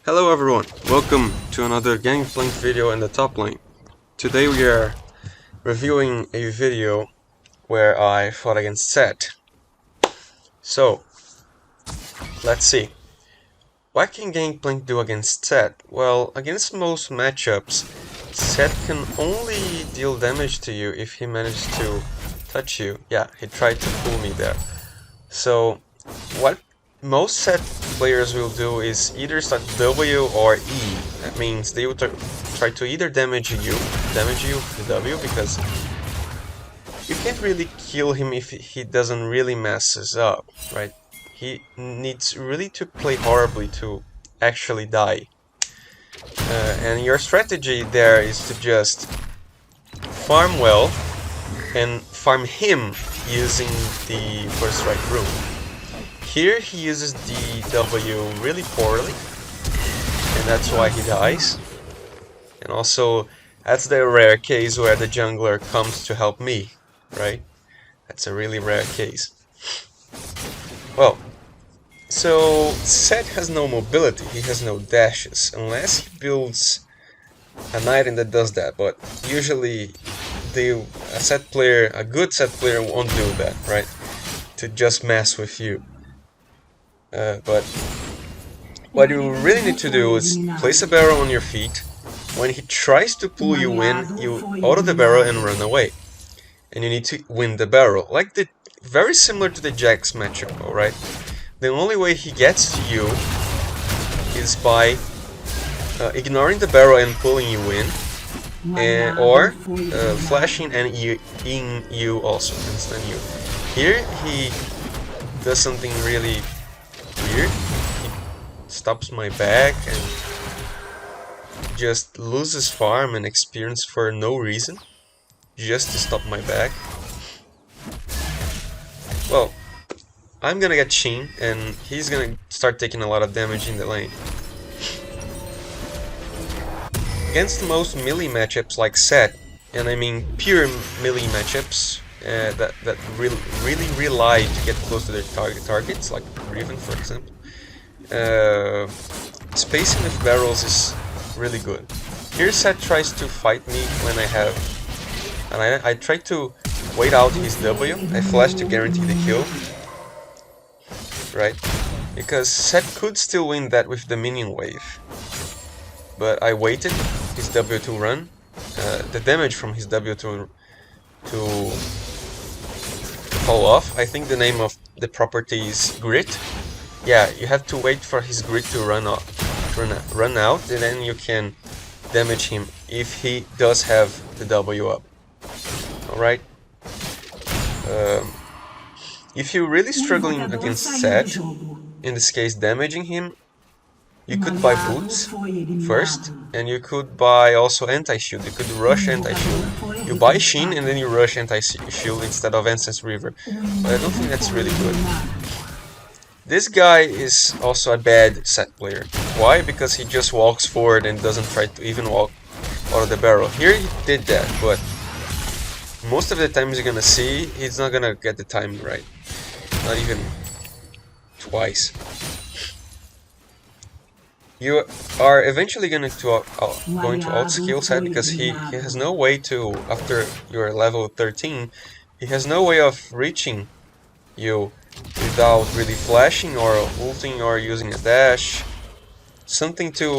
Hello everyone, welcome to another Gangplank video in the top lane. Today we are reviewing a video where I fought against Sett. So, let's see. What can Gangplank do against Sett? Well, against most matchups, Sett can only deal damage to you if he manages to touch you. Yeah, he tried to fool me there. So, what most Sett players will do is either start W or E. That means they will try to either damage you with W, because you can't really kill him if he doesn't really messes up, right? He needs really to play horribly to actually die. And your strategy there is to just farm well and farm him using the first strike rune. Here he uses the W really poorly, and that's why he dies. And also, that's the rare case where the jungler comes to help me, right? That's a really rare case. Well, so Sett has no mobility, he has no dashes, unless he builds an item that does that, but usually a good Sett player won't do that, right? To just mess with you. But what you really need to do is place a barrel on your feet. When he tries to pull you in, you auto the barrel and run away. And you need to win the barrel. Very similar to the Jax matchup, alright? The only way he gets to you is by ignoring the barrel and pulling you in, or flashing and in you also, and stun you. Here he does something really weird. He stops my back and just loses farm and experience for no reason, just to stop my back. Well, I'm gonna get Sheen and he's gonna start taking a lot of damage in the lane. Against most melee matchups like Sett, and I mean pure melee matchups that really rely to get close to their targets, like Riven for example, spacing with barrels is really good. Here Sett tries to fight me when I have, and I try to wait out his W. I flash to guarantee the kill, right? Because Sett could still win that with the minion wave, but I waited his W to run. The damage from his W to fall off. I think the name of the property is grit. Yeah, you have to wait for his grit to run out, and then you can damage him if he does have the W up. Alright? If you're really struggling against Sett, in this case damaging him, you could buy boots first, and you could buy also anti-shield. You could rush anti-shield. You buy Sheen and then you rush anti-shield instead of Ancest's River. But I don't think that's really good. This guy is also a bad Sett player. Why? Because he just walks forward and doesn't try to even walk out of the barrel. Here he did that, but most of the times you're gonna see he's not gonna get the timing right. Not even twice. You are eventually going to outscale Sett, because he has no way to, after you're level 13, he has no way of reaching you without really flashing or ulting or using a dash. Something to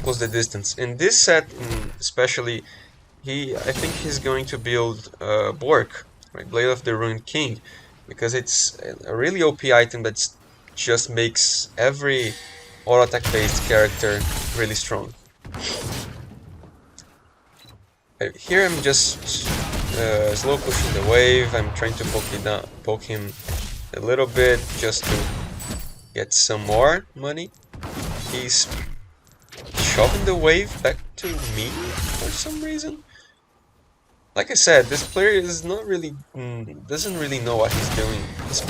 close the distance. In this set especially, I think he's going to build Bork, right? Blade of the Ruined King, because it's a really OP item that just makes every auto attack based character really strong. Here I'm just slow pushing the wave. I'm trying to poke him a little bit just to get some more money. He's shoving the wave back to me for some reason. Like I said, this player is not really doesn't really know what he's doing. His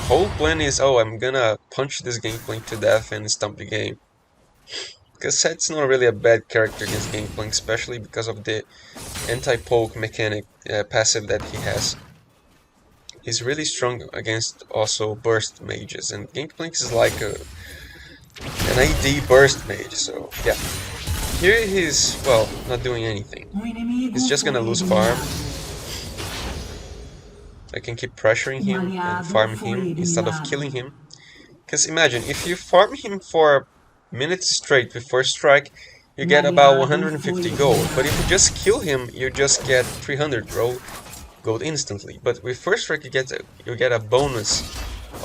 whole plan is, oh, I'm gonna punch this Gangplank to death and stomp the game. Because Sett's not really a bad character against Gangplank, especially because of the anti-poke mechanic passive that he has. He's really strong against also burst mages, and Gangplank is like an AD burst mage, so yeah. Here he's, well, not doing anything. He's just gonna lose farm. I can keep pressuring him and farm him instead of killing him. Because imagine, if you farm him for minutes straight with first strike, you get about 150 gold. But if you just kill him, you just get 300 gold instantly. But with first strike, you get a bonus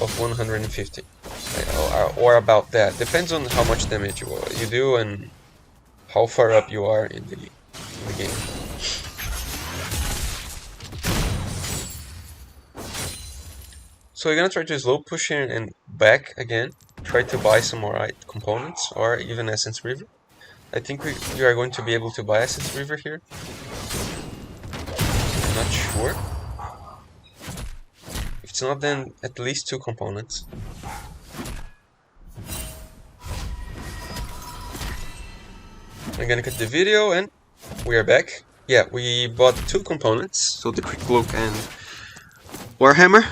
of 150, or about that. Depends on how much damage you do and how far up you are in the game. So we're gonna try to slow push here and back again. Try to buy some more components or even Essence River. I think we are going to be able to buy Essence River here. I'm not sure. If it's not, then at least 2 components. I'm gonna cut the video and we are back. Yeah, we bought 2 components, so the Quick Cloak and Warhammer.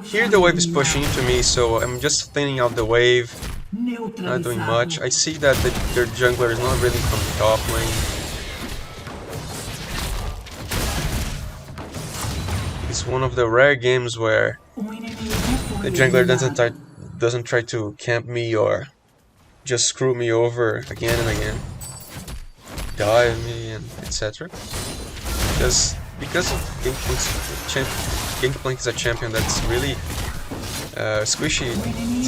Here the wave is pushing into me, so I'm just thinning out the wave, not doing much. I see that their jungler is not really from the top lane. It's one of the rare games where the jungler doesn't try to camp me or just screw me over again and again, dive me and etc. Because of Gangplank is a champion that's really squishy.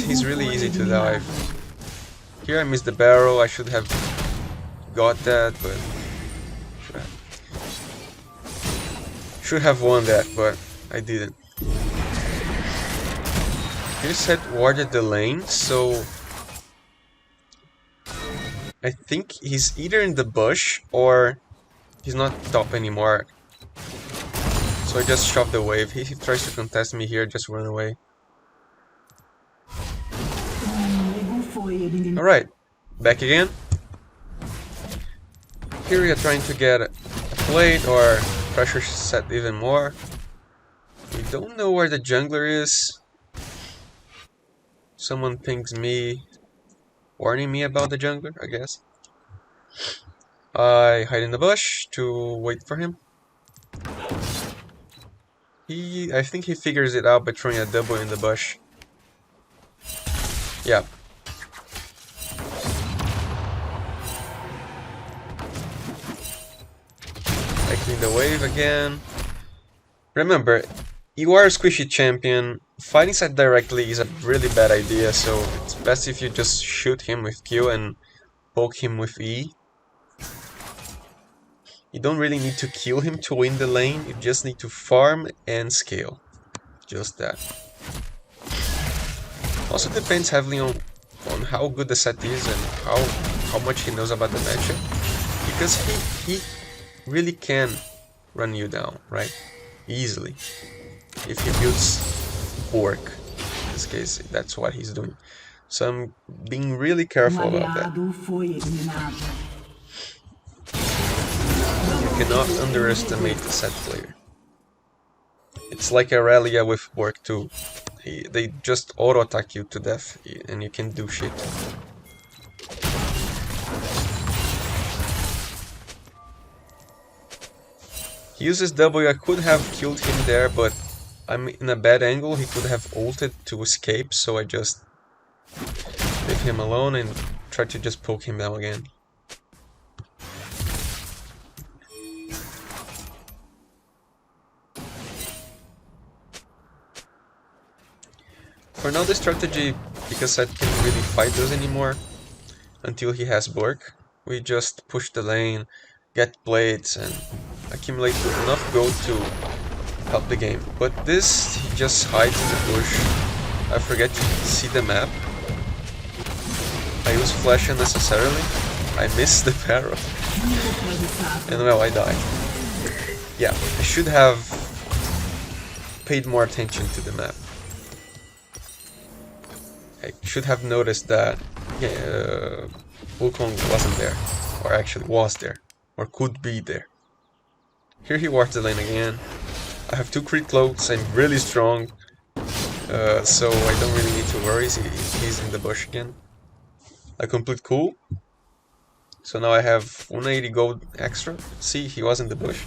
He's really easy to dive. Here I missed the barrel. I should have got that, but should have won that, but I didn't. Here Sett warded the lane, so I think he's either in the bush or he's not top anymore. So I just shove the wave. He tries to contest me here, just run away. Alright, back again. Here we are trying to get a plate or pressure Sett even more. We don't know where the jungler is. Someone pings me, warning me about the jungler, I guess. I hide in the bush to wait for him. I think he figures it out by throwing a double in the bush. Yeah. I clean the wave again. Remember, you are a squishy champion. Fighting Sett directly is a really bad idea, so it's best if you just shoot him with Q and poke him with E. You don't really need to kill him to win the lane, you just need to farm and scale. Just that. Also depends heavily on how good the Sett is and how much he knows about the matchup. Because he really can run you down, right? Easily. If he builds work. In this case, that's what he's doing. So I'm being really careful about that. You cannot underestimate the Sett player. It's like Aurelia with work too. They just auto-attack you to death and you can't do shit. He uses W. I could have killed him there, but I'm in a bad angle. He could have ulted to escape, so I just leave him alone and try to just poke him down again. For now the strategy, because Sett can't really fight us anymore until he has Bork, we just push the lane, get plates and accumulate enough gold to help the game. But this, he just hides in the bush. I forget to see the map. I use flash unnecessarily. I miss the barrel. And well, I died. Yeah, I should have paid more attention to the map. I should have noticed that Wukong wasn't there, or actually was there, or could be there. Here he wards the lane again. I have 2 crit cloaks, I'm really strong. so I don't really need to worry. He's in the bush again. I complete cool. So now I have 180 gold extra. See, he was in the bush.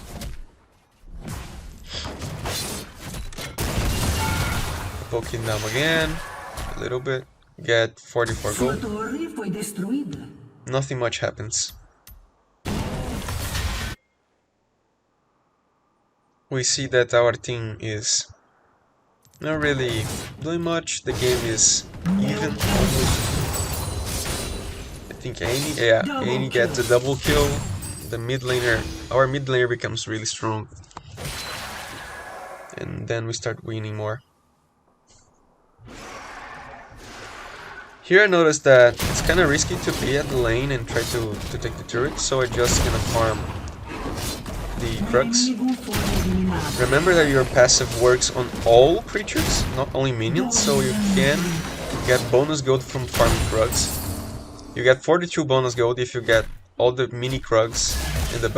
Poking them again, a little bit. Get 44 gold. Nothing much happens. We see that our team is not really doing much. The game is even almost. I think Amy gets a double kill. The mid laner, our mid laner becomes really strong. And then we start winning more. Here I noticed that it's kind of risky to be at the lane and try to take the turret, so I just gonna farm the Krugs. Remember that your passive works on all creatures, not only minions, so you can get bonus gold from farming Krugs. You get 42 bonus gold if you get all the mini Krugs in the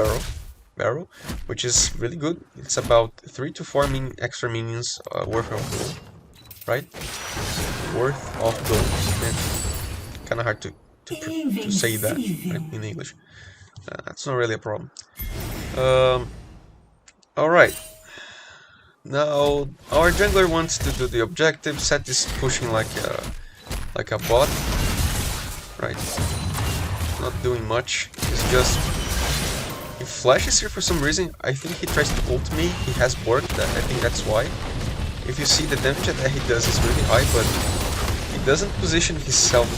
barrel, which is really good. It's about 3 to 4 extra minions worth of gold, right? Worth of gold. Man, kind of hard to say that in English. That's not really a problem. Alright. Now our jungler wants to do the objective. Sett is pushing like a bot. Right. Not doing much. He's just... He flashes here for some reason. I think he tries to ult me. He has worked that. I think that's why. If you see the damage that he does is really high, but he doesn't position himself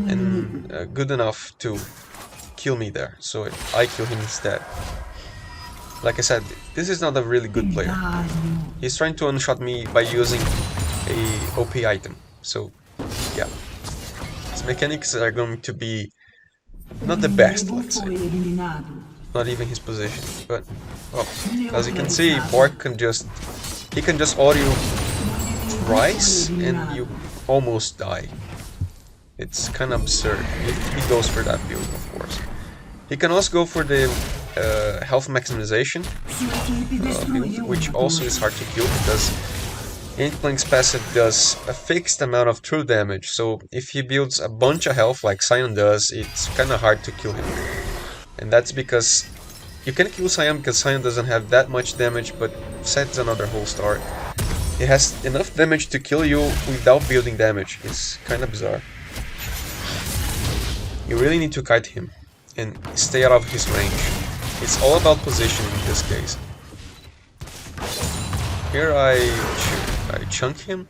and good enough to kill me there. So I kill him instead. Like I said, this is not a really good player. He's trying to one-shot me by using a OP item. So yeah. His mechanics are going to be not the best, let's say. Not even his position, but well, as you can see, Bork can just auto you twice and you almost die. It's kind of absurd if he goes for that build, of course. He can also go for the health maximization build, which also is hard to kill because Gangplank's passive does a fixed amount of true damage, so if he builds a bunch of health like Sion does, it's kinda hard to kill him. And that's because you can kill Sion because Sion doesn't have that much damage, but Sett's another whole story. He has enough damage to kill you without building damage. It's kinda bizarre. You really need to kite him and stay out of his range. It's all about positioning in this case. Here I chunk him.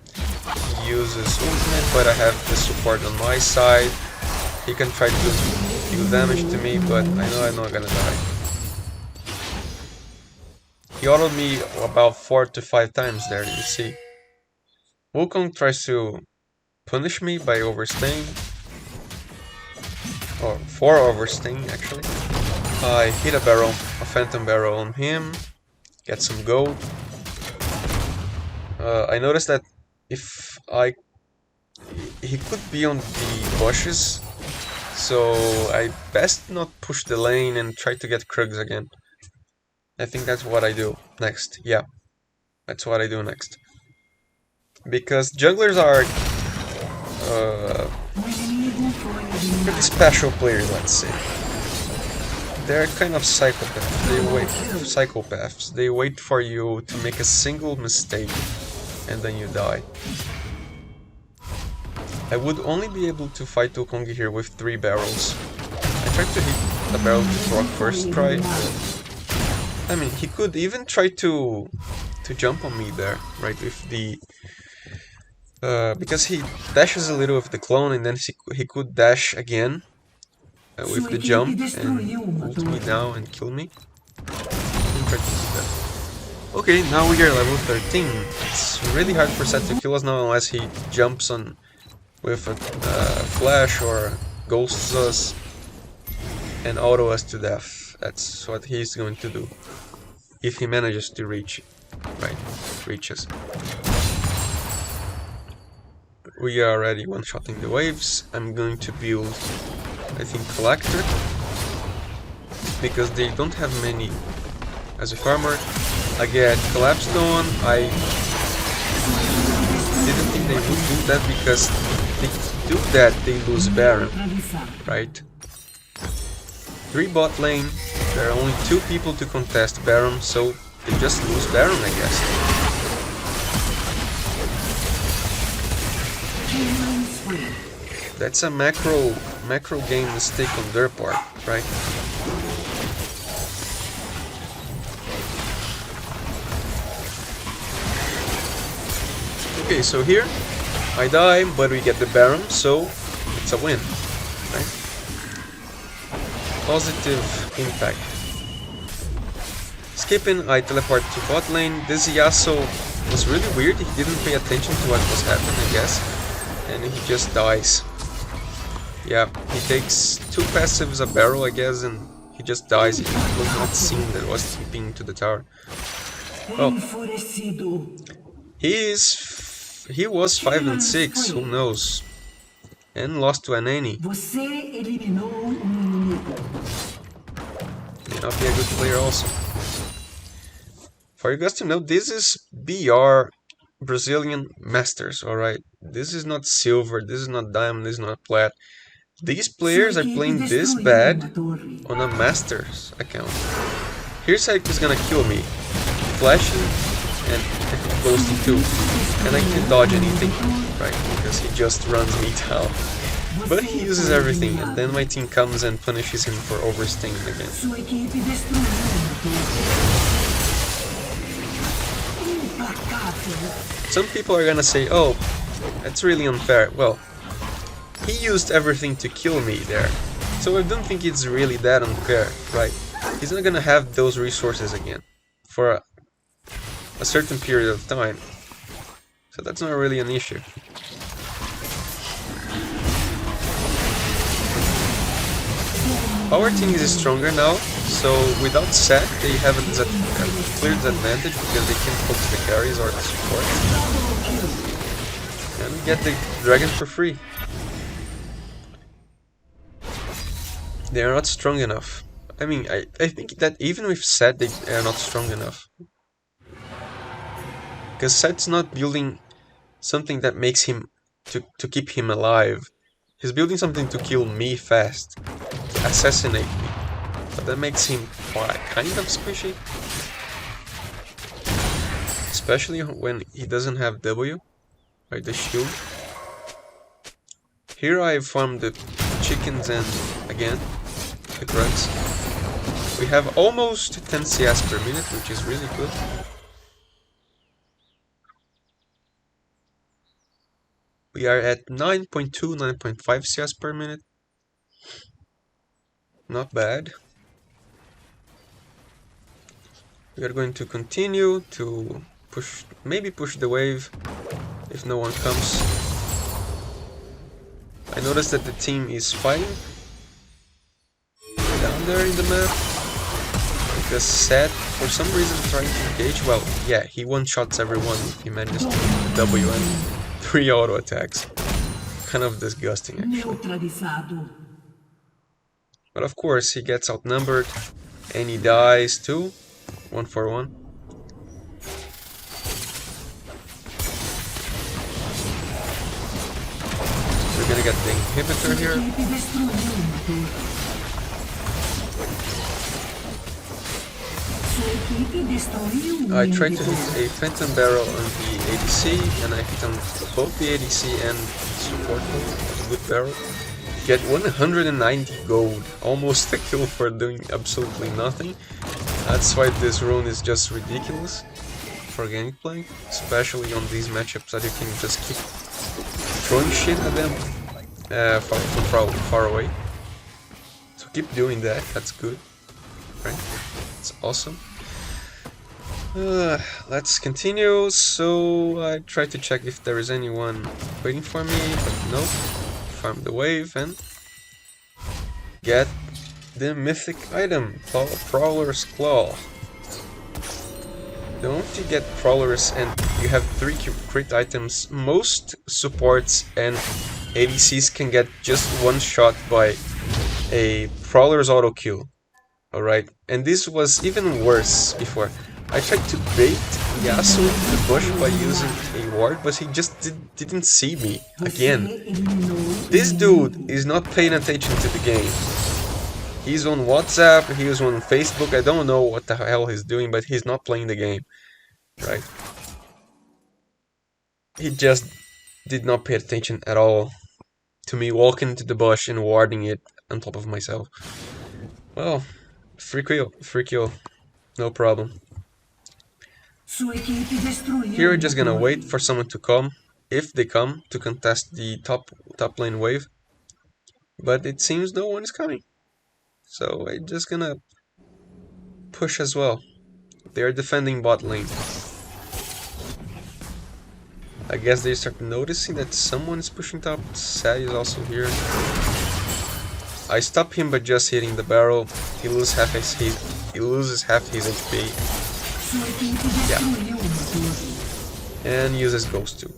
He uses ultimate, but I have the support on my side. He can try to do damage to me, but I know I'm not gonna die. He autoed me about 4 to 5 times there, you see. Wukong tries to punish me by overstaying. Or for overstaying, actually. I hit a barrel, a phantom barrel on him. Get some gold. I noticed that he could be on the bushes, so I best not push the lane and try to get Krugs again. I think that's what I do next. Yeah, that's what I do next. Because junglers are pretty special players, let's say. They're kind of psychopaths. They wait for you to make a single mistake and then you die. I would only be able to fight Wukong here with 3 barrels. I tried to hit the barrel to proc first try. I mean, he could even try to jump on me there, right? With the because he dashes a little with the clone, and then he could dash again with the jump and ult me now and kill me. Okay, now we are level 13. It's really hard for Sett to kill us now unless he jumps on with a flash or ghosts us and auto us to death. That's what he's going to do. If he manages to reach us. We are already one-shotting the waves. I'm going to build, I think, Collector, because they don't have many as a farmer. I get Collapse Stone, I didn't think they would do that because if they do that, they lose Baron, right? 3 bot lane, there are only 2 people to contest Baron, so they just lose Baron, I guess. That's a macro game mistake on their part, right? Okay, so here I die, but we get the Baron, so it's a win, right? Positive impact. Skipping, I teleport to bot lane. This Yasuo was really weird. He didn't pay attention to what was happening, I guess, and he just dies. Yeah, he takes 2 passives, a barrel, I guess, and he just dies. He was not seen that was TPing to the tower. Well, he was 5 and 6, who knows? And lost to an Annie. May not be a good player also. For you guys to know, this is BR Brazilian Masters, alright? This is not silver, this is not diamond, this is not plat. These players are playing this bad on a Masters account. Here's how he's gonna kill me. Flashing and ghosting too. And I can't dodge anything, right? Because he just runs me down. But he uses everything, and then my team comes and punishes him for overstaying again. Some people are gonna say, oh, that's really unfair. Well, he used everything to kill me there, so I don't think it's really that unfair, right? He's not gonna have those resources again for a certain period of time, so that's not really an issue. Our team is stronger now, so without Sett they have a clear disadvantage because they can focus the carries or the support. And we get the dragon for free. They are not strong enough. I mean, I think that even with Sett they are not strong enough. Because Sett's not building something that makes him to keep him alive. He's building something to kill me fast, to assassinate me. But that makes him kind of squishy. Especially when he doesn't have W, right, the shield. Here I farmed the chickens and, again, the grunts. We have almost 10 CS per minute, which is really good. We are at 9.2, 9.5 CS per minute. Not bad. We are going to continue to push, maybe push the wave if no one comes. I noticed that the team is fighting down there in the map because Sett for some reason trying to engage. Well, yeah, he one-shots everyone if he manages to W and 3 auto attacks. Kind of disgusting actually. But of course he gets outnumbered and he dies too. 1 for 1. We're gonna get the inhibitor here. I tried to hit a Phantom Barrel on the ADC and I hit on both the ADC and support with barrel. Get 190 gold, almost a kill for doing absolutely nothing. That's why this rune is just ridiculous for Gangplank, especially on these matchups that you can just keep throwing shit at them from far away. So keep doing that, that's good, right? It's awesome. Let's continue. So I tried to check if there is anyone waiting for me, but no. Farm the wave and get the mythic item, Prowler's Claw. Don't you get Prowlers and you have 3 crit items, most supports and ADCs can get just one shot by a Prowler's auto kill. Alright, and this was even worse before. I tried to bait Yasuo into the bush by using a ward, but he just didn't see me again. This dude is not paying attention to the game. He's on WhatsApp, he's on Facebook, I don't know what the hell he's doing, but he's not playing the game, right? He just did not pay attention at all to me walking into the bush and warding it on top of myself. Well, free kill, no problem. Here we're just gonna wait for someone to come, if they come, to contest the top lane wave. But it seems no one is coming. So I'm just gonna push as well. They are defending bot lane. I guess they start noticing that someone is pushing top. Sett is also here. I stop him by just hitting the barrel. He loses half his HP. Yeah. And uses Ghost too.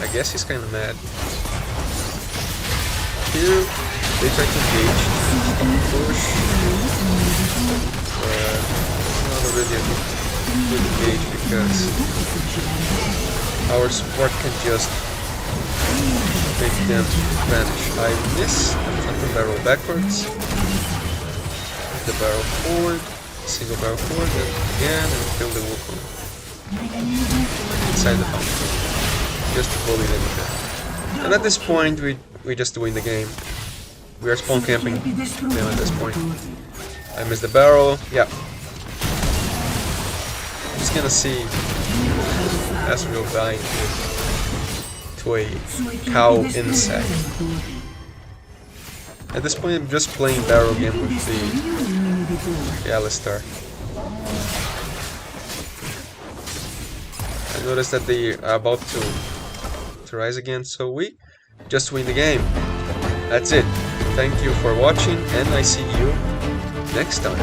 I guess he's kinda mad. Here they try to engage to push. Not really a good engage because our support can just make them vanish. I miss, I can barrel backwards, the barrel forward, single barrel forward, and again, and kill the Wukong inside the fountain, just to bully them a bit. And at this point, we just win the game. We are spawn camping them at this point. I missed the barrel, yeah. I'm just gonna see Asriel dying to a cow insect. At this point I'm just playing barrel game with the Alistar. I noticed that they are about to rise again, so we just win the game. That's it. Thank you for watching, and I see you next time.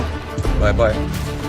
Bye bye.